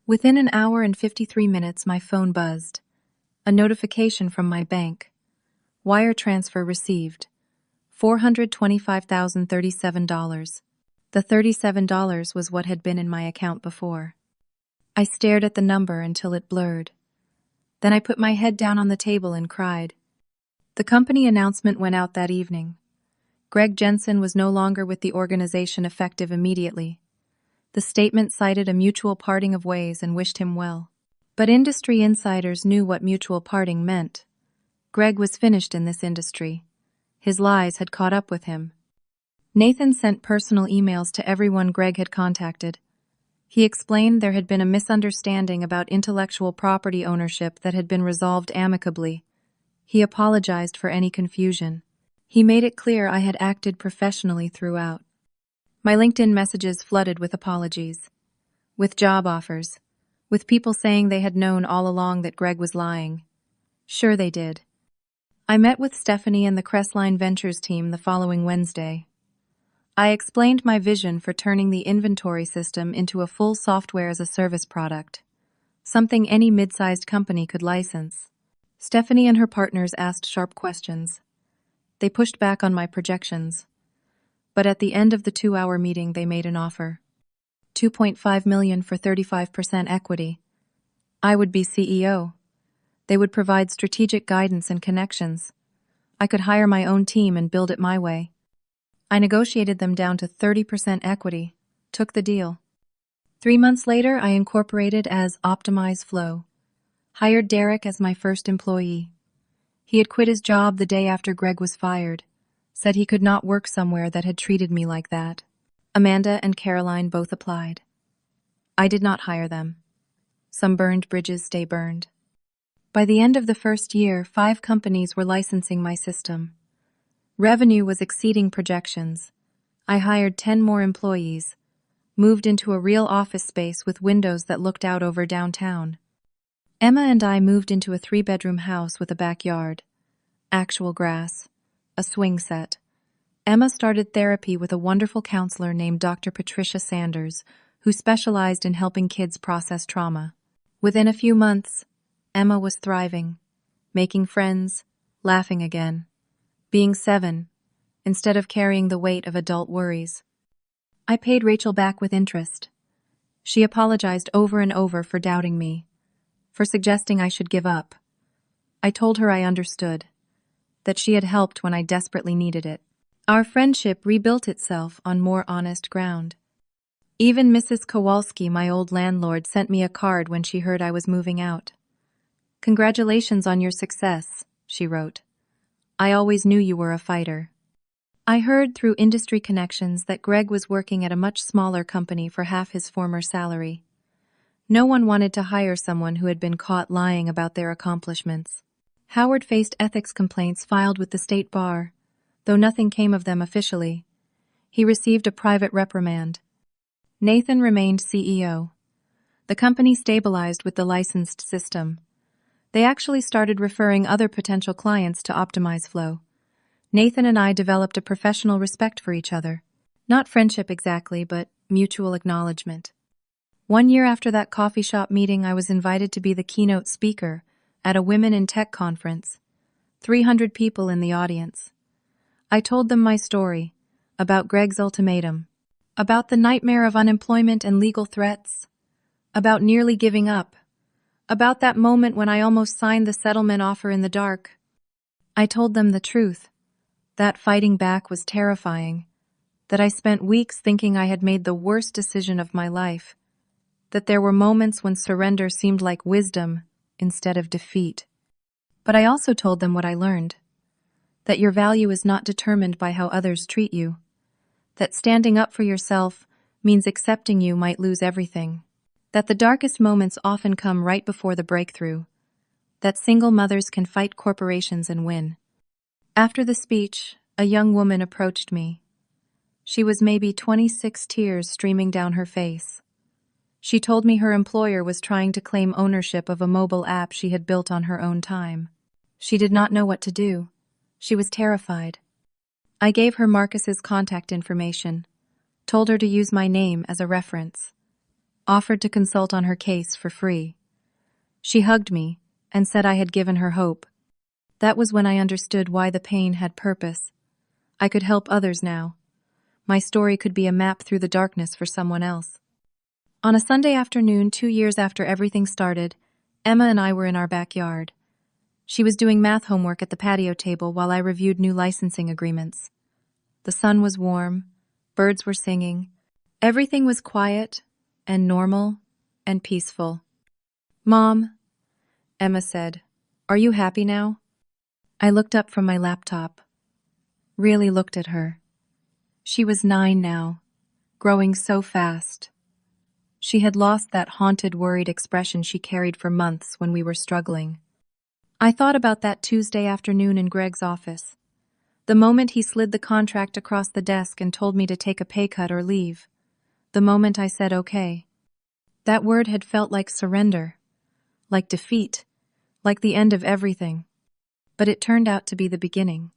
Within an hour and 53 minutes, my phone buzzed. A notification from my bank. Wire transfer received. $425,037. The $37 was what had been in my account before. I stared at the number until it blurred. Then I put my head down on the table and cried. The company announcement went out that evening. Greg Jensen was no longer with the organization effective immediately. The statement cited a mutual parting of ways and wished him well. But industry insiders knew what mutual parting meant. Greg was finished in this industry. His lies had caught up with him. Nathan sent personal emails to everyone Greg had contacted. He explained there had been a misunderstanding about intellectual property ownership that had been resolved amicably. He apologized for any confusion. He made it clear I had acted professionally throughout. My LinkedIn messages flooded with apologies, with job offers, with people saying they had known all along that Greg was lying. Sure they did. I met with Stephanie and the Crestline Ventures team the following Wednesday. I explained my vision for turning the inventory system into a full software-as-a-service product, something any mid-sized company could license. Stephanie and her partners asked sharp questions. They pushed back on my projections. But at the end of the 2-hour meeting, they made an offer. $2.5 million for 35% equity. I would be CEO. They would provide strategic guidance and connections. I could hire my own team and build it my way. I negotiated them down to 30% equity, took the deal. 3 months later, I incorporated as Optimize Flow. Hired Derek as my first employee. He had quit his job the day after Greg was fired, said he could not work somewhere that had treated me like that. Amanda and Caroline both applied. I did not hire them. Some burned bridges stay burned. By the end of the first year, 5 companies were licensing my system. Revenue was exceeding projections. I hired 10 more employees, moved into a real office space with windows that looked out over downtown. Emma and I moved into a 3-bedroom house with a backyard, actual grass, a swing set. Emma started therapy with a wonderful counselor named Dr. Patricia Sanders, who specialized in helping kids process trauma. Within a few months, Emma was thriving, making friends, laughing again, being 7, instead of carrying the weight of adult worries. I paid Rachel back with interest. She apologized over and over for doubting me, for suggesting I should give up. I told her I understood, that she had helped when I desperately needed it. Our friendship rebuilt itself on more honest ground. Even Mrs. Kowalski, my old landlord, sent me a card when she heard I was moving out. "Congratulations on your success," she wrote. "I always knew you were a fighter." I heard through industry connections that Greg was working at a much smaller company for half his former salary. No one wanted to hire someone who had been caught lying about their accomplishments. Howard faced ethics complaints filed with the state bar, though nothing came of them officially. He received a private reprimand. Nathan remained CEO. The company stabilized with the licensed system. They actually started referring other potential clients to optimize flow. Nathan and I developed a professional respect for each other. Not friendship exactly, but mutual acknowledgement. 1 year after that coffee shop meeting, I was invited to be the keynote speaker at a Women in Tech conference. 300 people in the audience. I told them my story, about Greg's ultimatum, about the nightmare of unemployment and legal threats, about nearly giving up, about that moment when I almost signed the settlement offer in the dark. I told them the truth, that fighting back was terrifying, that I spent weeks thinking I had made the worst decision of my life, that there were moments when surrender seemed like wisdom instead of defeat. But I also told them what I learned, that your value is not determined by how others treat you, that standing up for yourself means accepting you might lose everything, that the darkest moments often come right before the breakthrough, that single mothers can fight corporations and win. After the speech, a young woman approached me. She was maybe 26, tears streaming down her face. She told me her employer was trying to claim ownership of a mobile app she had built on her own time. She did not know what to do. She was terrified. I gave her Marcus's contact information, told her to use my name as a reference, offered to consult on her case for free. She hugged me and said I had given her hope. That was when I understood why the pain had purpose. I could help others now. My story could be a map through the darkness for someone else. On a Sunday afternoon, 2 years after everything started, Emma and I were in our backyard. She was doing math homework at the patio table while I reviewed new licensing agreements. The sun was warm, birds were singing. Everything was quiet and normal and peaceful. "Mom," Emma said, "are you happy now?" I looked up from my laptop, really looked at her. She was 9 now, growing so fast. She had lost that haunted, worried expression she carried for months when we were struggling. I thought about that Tuesday afternoon in Greg's office. The moment he slid the contract across the desk and told me to take a pay cut or leave. The moment I said okay. That word had felt like surrender, like defeat, like the end of everything. But it turned out to be the beginning.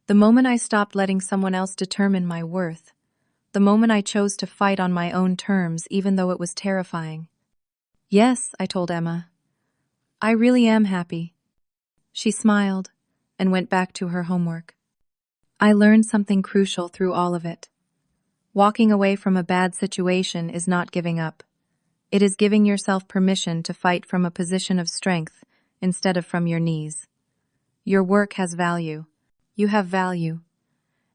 The moment I stopped letting someone else determine my worth. The moment I chose to fight on my own terms, even though it was terrifying. "Yes," I told Emma. "I really am happy." She smiled and went back to her homework. I learned something crucial through all of it. Walking away from a bad situation is not giving up. It is giving yourself permission to fight from a position of strength instead of from your knees. Your work has value. You have value.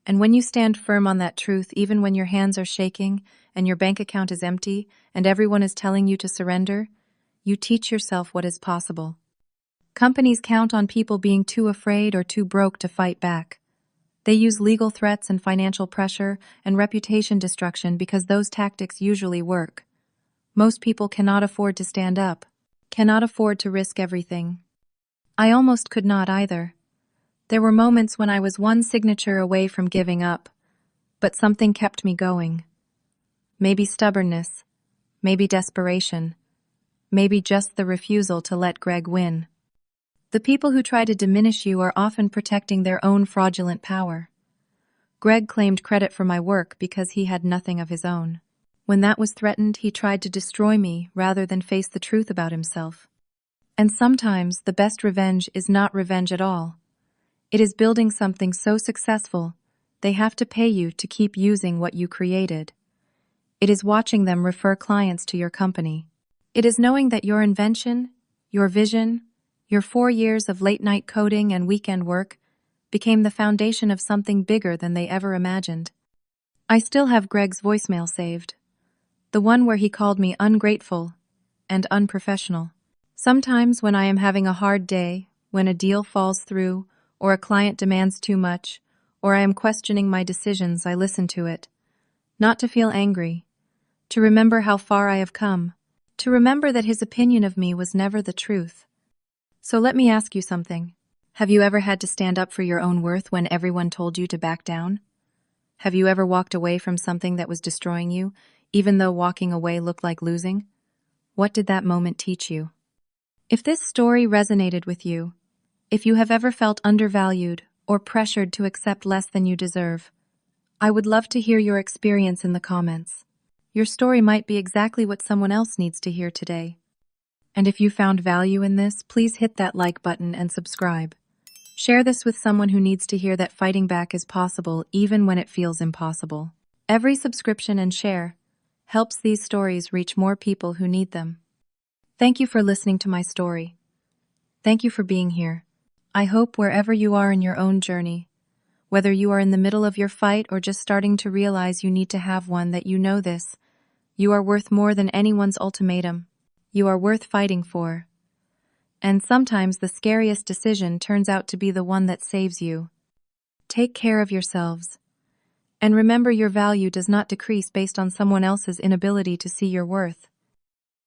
And when you stand firm on that truth, even when your hands are shaking and your bank account is empty and everyone is telling you to surrender, you teach yourself what is possible. Companies count on people being too afraid or too broke to fight back. They use legal threats and financial pressure and reputation destruction because those tactics usually work. Most people cannot afford to stand up, cannot afford to risk everything. I almost could not either. There were moments when I was one signature away from giving up, But something kept me going. Maybe stubbornness, maybe desperation, maybe just the refusal to let Greg win. The people who try to diminish you are often protecting their own fraudulent power. Greg claimed credit for my work because he had nothing of his own. When that was threatened, he tried to destroy me rather than face the truth about himself. And sometimes the best revenge is not revenge at all. It is building something so successful, they have to pay you to keep using what you created. It is watching them refer clients to your company. It is knowing that your invention, your vision, your 4 years of late-night coding and weekend work became the foundation of something bigger than they ever imagined. I still have Greg's voicemail saved. The one where he called me ungrateful and unprofessional. Sometimes when I am having a hard day, when a deal falls through, or a client demands too much, or I am questioning my decisions, I listen to it. Not to feel angry, to remember how far I have come, to remember that his opinion of me was never the truth. So let me ask you something. Have you ever had to stand up for your own worth when everyone told you to back down? Have you ever walked away from something that was destroying you, even though walking away looked like losing? What did that moment teach you? If this story resonated with you, if you have ever felt undervalued or pressured to accept less than you deserve, I would love to hear your experience in the comments. Your story might be exactly what someone else needs to hear today. And if you found value in this, please hit that like button and subscribe. Share this with someone who needs to hear that fighting back is possible even when it feels impossible. Every subscription and share helps these stories reach more people who need them. Thank you for listening to my story. Thank you for being here. I hope wherever you are in your own journey, whether you are in the middle of your fight or just starting to realize you need to have one, that you know this. You are worth more than anyone's ultimatum. You are worth fighting for. And sometimes the scariest decision turns out to be the one that saves you. Take care of yourselves. And remember, your value does not decrease based on someone else's inability to see your worth.